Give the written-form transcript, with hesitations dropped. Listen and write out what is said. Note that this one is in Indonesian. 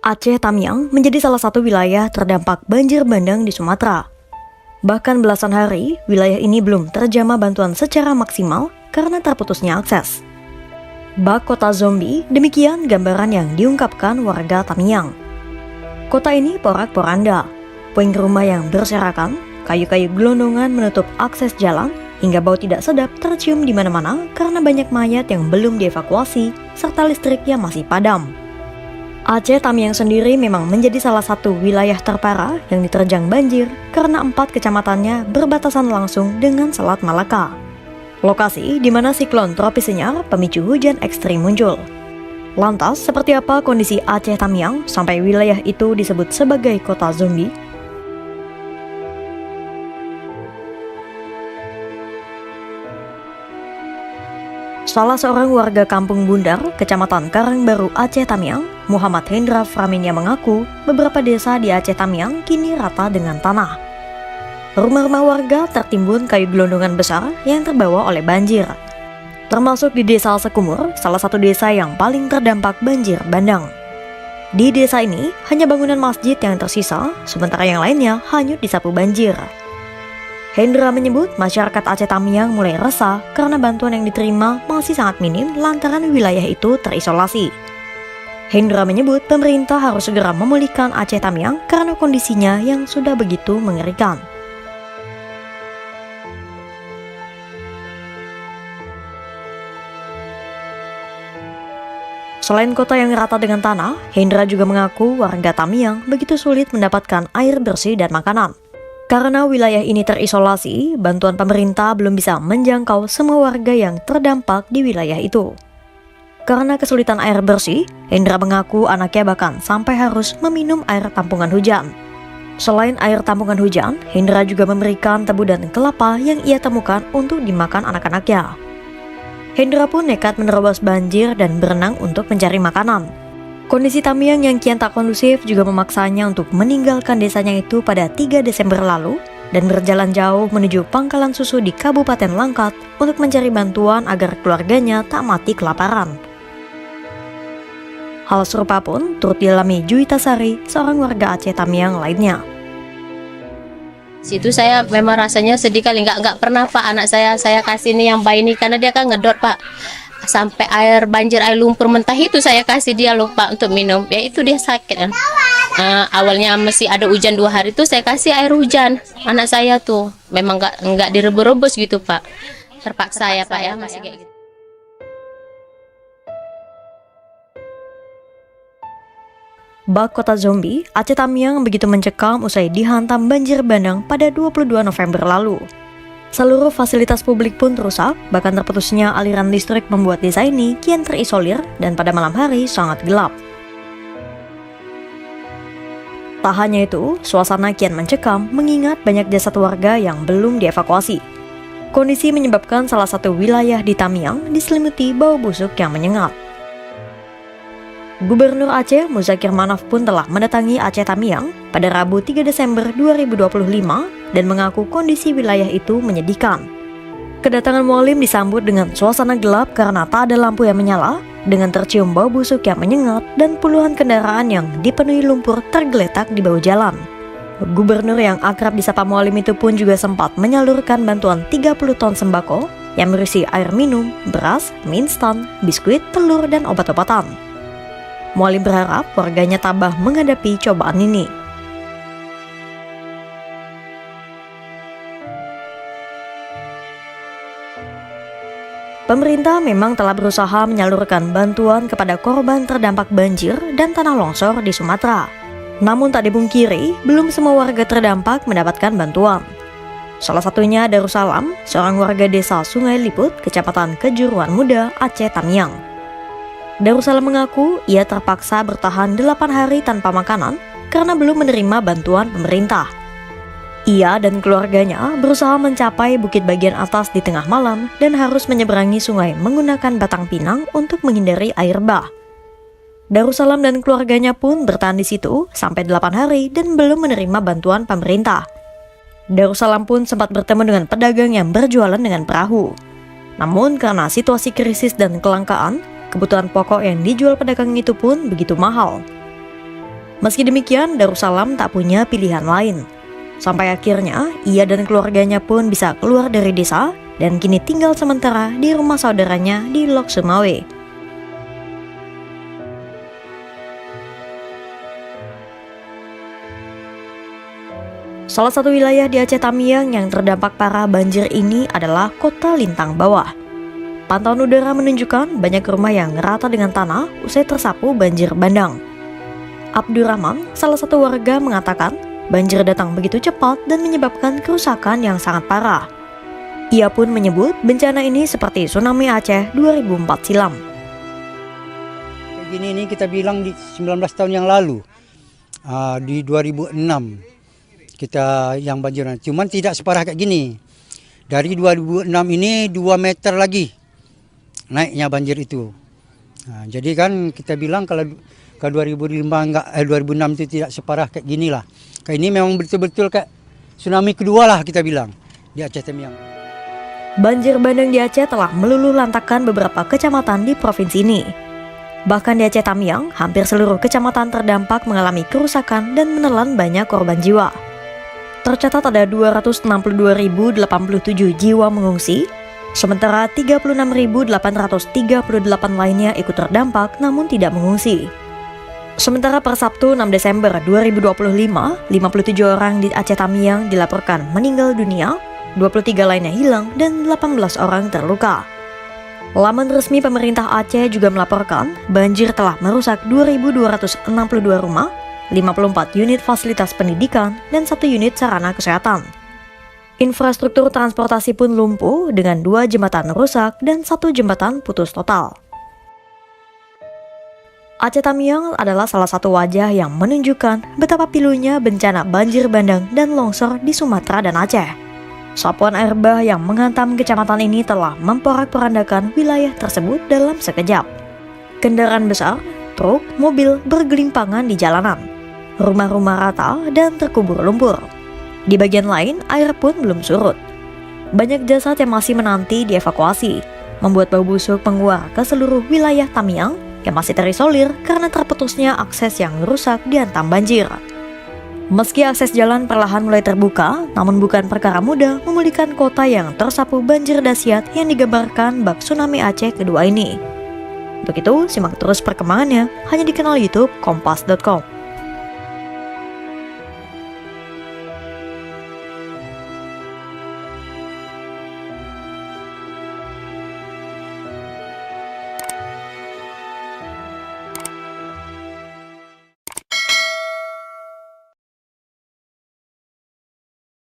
Aceh Tamiang menjadi salah satu wilayah terdampak banjir bandang di Sumatera. Bahkan belasan hari, wilayah ini belum terjamah bantuan secara maksimal karena terputusnya akses. Bak kota zombie, demikian gambaran yang diungkapkan warga Tamiang. Kota ini porak-poranda, puing rumah yang berserakan, kayu-kayu gelondongan menutup akses jalan, hingga bau tidak sedap tercium di mana-mana karena banyak mayat yang belum dievakuasi, serta listrik yang masih padam. Aceh Tamiang sendiri memang menjadi salah satu wilayah terparah yang diterjang banjir karena 4 kecamatannya berbatasan langsung dengan Selat Malaka. Lokasi di mana siklon tropis Senyar pemicu hujan ekstrim muncul. Lantas, seperti apa kondisi Aceh Tamiang sampai wilayah itu disebut sebagai kota zombie? Salah seorang warga Kampung Bundar, Kecamatan Karangbaru, Aceh Tamiang, Muhammad Hendra Framinia mengaku beberapa desa di Aceh Tamiang kini rata dengan tanah. Rumah-rumah warga tertimbun kayu gelondongan besar yang terbawa oleh banjir. Termasuk di Desa Sekumur, salah satu desa yang paling terdampak banjir bandang. Di desa ini, hanya bangunan masjid yang tersisa, sementara yang lainnya hanyut disapu banjir. Hendra menyebut masyarakat Aceh Tamiang mulai resah karena bantuan yang diterima masih sangat minim lantaran wilayah itu terisolasi. Hendra menyebut pemerintah harus segera memulihkan Aceh Tamiang karena kondisinya yang sudah begitu mengerikan. Selain kota yang rata dengan tanah, Hendra juga mengaku warga Tamiang begitu sulit mendapatkan air bersih dan makanan. Karena wilayah ini terisolasi, bantuan pemerintah belum bisa menjangkau semua warga yang terdampak di wilayah itu. Karena kesulitan air bersih, Hendra mengaku anaknya bahkan sampai harus meminum air tampungan hujan. Selain air tampungan hujan, Hendra juga memberikan tebu dan kelapa yang ia temukan untuk dimakan anak-anaknya. Hendra pun nekat menerobos banjir dan berenang untuk mencari makanan. Kondisi Tamiang yang kian tak kondusif juga memaksanya untuk meninggalkan desanya itu pada 3 Desember lalu dan berjalan jauh menuju pangkalan susu di Kabupaten Langkat untuk mencari bantuan agar keluarganya tak mati kelaparan. Hal serupa pun turut dialami Juwita Sari, seorang warga Aceh Tamiang lainnya. Situ saya memang rasanya sedih kali, nggak pernah Pak anak saya kasih nih yang bayi ini karena dia kan ngedot Pak. Sampai air banjir, air lumpur mentah itu saya kasih dia lupa untuk minum, ya itu dia sakit kan. Awalnya masih ada hujan 2 hari itu saya kasih air hujan anak saya tuh, memang nggak direbus-rebus gitu Pak, terpaksa ya Pak ya masih kayak gitu. Bak kota zombie, Aceh Tamiang begitu mencekam usai dihantam banjir bandang pada 22 November lalu. Seluruh fasilitas publik pun rusak, bahkan terputusnya aliran listrik membuat desa ini kian terisolir dan pada malam hari sangat gelap. Tak hanya itu, suasana kian mencekam mengingat banyak jasad warga yang belum dievakuasi. Kondisi menyebabkan salah satu wilayah di Tamiang diselimuti bau busuk yang menyengat. Gubernur Aceh Muzakir Manaf pun telah mendatangi Aceh Tamiang pada Rabu 3 Desember 2025 dan mengaku kondisi wilayah itu menyedihkan. Kedatangan Mualim disambut dengan suasana gelap karena tak ada lampu yang menyala, dengan tercium bau busuk yang menyengat dan puluhan kendaraan yang dipenuhi lumpur tergeletak di bahu jalan. Gubernur yang akrab disapa Mualim itu pun juga sempat menyalurkan bantuan 30 ton sembako yang berisi air minum, beras, mie instan, biskuit, telur, dan obat-obatan. Mualim berharap warganya tabah menghadapi cobaan ini. Pemerintah memang telah berusaha menyalurkan bantuan kepada korban terdampak banjir dan tanah longsor di Sumatera. Namun tak dipungkiri, belum semua warga terdampak mendapatkan bantuan. Salah satunya Darussalam, seorang warga desa Sungai Liput, Kecamatan Kejuruan Muda, Aceh Tamiang. Darussalam mengaku ia terpaksa bertahan 8 hari tanpa makanan karena belum menerima bantuan pemerintah. Ia dan keluarganya berusaha mencapai bukit bagian atas di tengah malam dan harus menyeberangi sungai menggunakan batang pinang untuk menghindari air bah. Darussalam dan keluarganya pun bertahan di situ sampai 8 hari dan belum menerima bantuan pemerintah. Darussalam pun sempat bertemu dengan pedagang yang berjualan dengan perahu. Namun karena situasi krisis dan kelangkaan, kebutuhan pokok yang dijual pedagang itu pun begitu mahal. Meski demikian, Darussalam tak punya pilihan lain. Sampai akhirnya, ia dan keluarganya pun bisa keluar dari desa dan kini tinggal sementara di rumah saudaranya di Lok Sumawe. Salah satu wilayah di Aceh Tamiang yang terdampak parah banjir ini adalah Kota Lintang Bawah. Pantauan udara menunjukkan banyak rumah yang rata dengan tanah usai tersapu banjir bandang. Abdurrahman, salah satu warga, mengatakan banjir datang begitu cepat dan menyebabkan kerusakan yang sangat parah. Ia pun menyebut bencana ini seperti tsunami Aceh 2004 silam. Begini ini kita bilang di 19 tahun yang lalu, di 2006 kita yang banjiran. Cuman tidak separah kayak gini. Dari 2006 ini 2 meter lagi naiknya banjir itu. Jadi kan kita bilang kalau ke 2006 itu tidak separah kayak gini lah. Kayak ini memang betul-betul kayak tsunami kedua lah kita bilang di Aceh Tamiang. Banjir bandang di Aceh telah meluluh lantakkan beberapa kecamatan di provinsi ini. Bahkan di Aceh Tamiang, hampir seluruh kecamatan terdampak mengalami kerusakan dan menelan banyak korban jiwa. Tercatat ada 262.087 jiwa mengungsi, sementara 36.838 lainnya ikut terdampak namun tidak mengungsi. Sementara per Sabtu 6 Desember 2025, 57 orang di Aceh Tamiang dilaporkan meninggal dunia, 23 lainnya hilang, dan 18 orang terluka. Laman resmi pemerintah Aceh juga melaporkan banjir telah merusak 2.262 rumah, 54 unit fasilitas pendidikan, dan 1 unit sarana kesehatan. Infrastruktur transportasi pun lumpuh dengan 2 jembatan rusak dan 1 jembatan putus total. Aceh Tamiang adalah salah satu wajah yang menunjukkan betapa pilunya bencana banjir bandang dan longsor di Sumatera dan Aceh. Sapuan air bah yang menghantam kecamatan ini telah memporak-porandakan wilayah tersebut dalam sekejap. Kendaraan besar, truk, mobil bergelimpangan di jalanan. Rumah-rumah rata dan terkubur lumpur. Di bagian lain, air pun belum surut. Banyak jasad yang masih menanti dievakuasi, membuat bau busuk menguar ke seluruh wilayah Tamiang yang masih terisolir karena terputusnya akses yang rusak dihantam banjir. Meski akses jalan perlahan mulai terbuka, namun bukan perkara mudah memulihkan kota yang tersapu banjir dahsyat yang digambarkan bak tsunami Aceh kedua ini. Untuk itu, simak terus perkembangannya hanya di kanal YouTube Kompas.com.